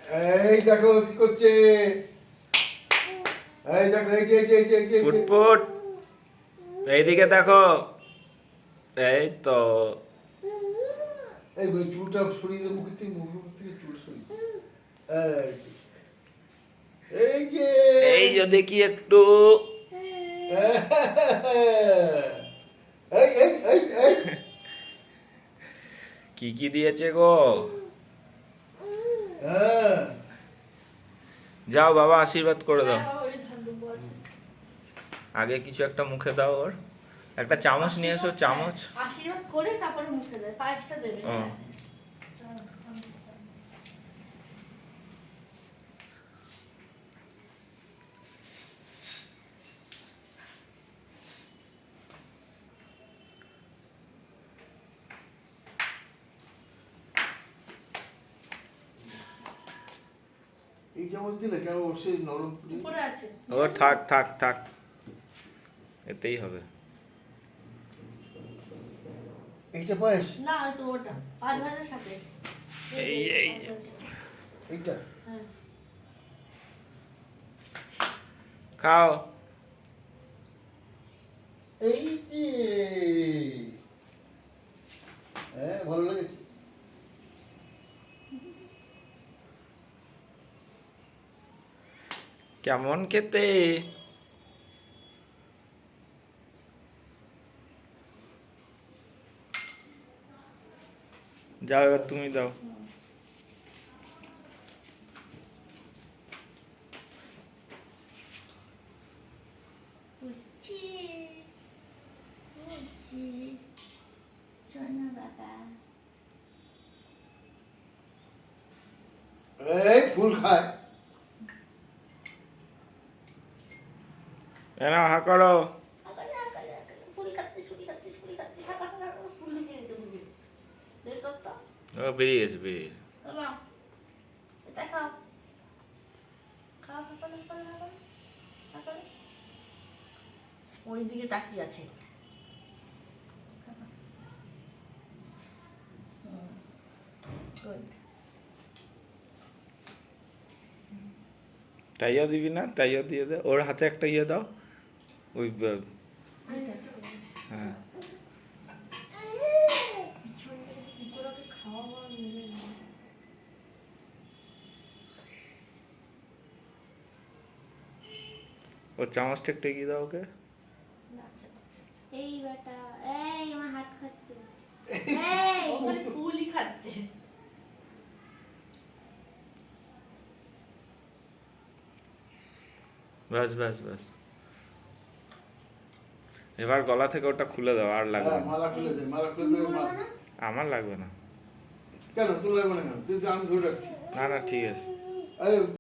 এই দেখো কি করছে, এই দেখো এই যে এই যে এই যে এই যে ফুটফুট এইদিকে দেখো। এই তো এই ওই চুলটা সরিয়ে দে মুখের থেকে, মুখের থেকে চুল সরিয়ে দে। এই যে এই যে দেখি একটু। এই এই এই এই কি কি দিয়েছে গো? হ্যাঁ যাও বাবা আশীর্বাদ করে দাও। হ্যাঁ, বাবা, ওই ধান দুব্বো আছে। আগে কিছু একটা মুখে দাও ওর। একটা চামচ নিয়ে এসো, চামচ। আশীর্বাদ করে তারপরে মুখে দেয়, পায়েসটা দেবে। ও। এই চামচ দিলে কেন ওর সেই নরম পুরি? উপরে আছে। ও থাক থাক থাক, এতেই হবে। এইটা পায়েস, না, হয়তো ওটা পাঁচ ভাজার সাথে। এই, এই। এইটা হ্যাঁ। খাও। এই যে হ্যাঁ ভালো লেগেছে। কেমন খেতে? যাও এবার তুমি দাও। উচ্চি, উচ্চি, সোনা বাবা। এই ফুল খায়। এনা হা করো। আকালে, আকালে, আকালে, ফুল খাচ্ছিস, ফুল খাচ্ছিস, ফুল খাচ্ছিস, হাঁকা, হাঁকা, হাঁকা, ফুল ঢুকিয়ে দিতে বুঝবি। বের কর তো। ও বেরিয়ে গেছে, বেরিয়ে গেছে। বাবা, এটা খাও। খাও, হাঁকালে, হাঁকালে, হাঁকালে, হাঁকালে। ওই দিকে তাকিয়ে আছে। গুড। তাইও দিবি না? তাইও দিয়ে দে, ওর হাতে একটা ইয়ে দাও। ওই হ্যাঁ, ওর চামচটা একটু এগিয়ে দাও ওকে। এই বেটা, এই আমার হাত খাচ্ছে। ও খালি ফুলই খাচ্ছে। ব্যাস ব্যাস ব্যাস। এবার গলা থেকে ওটা খুলে দাও, আর লাগবে হ্যাঁ না। মালা খুলে দে, মালা খুলে তুমি দে। বলবো না? আমার লাগবে না। কেন তোর লাগবে না কেন? তুই তো আমি ধরে রাখছি। না না, ঠিক আছে। এই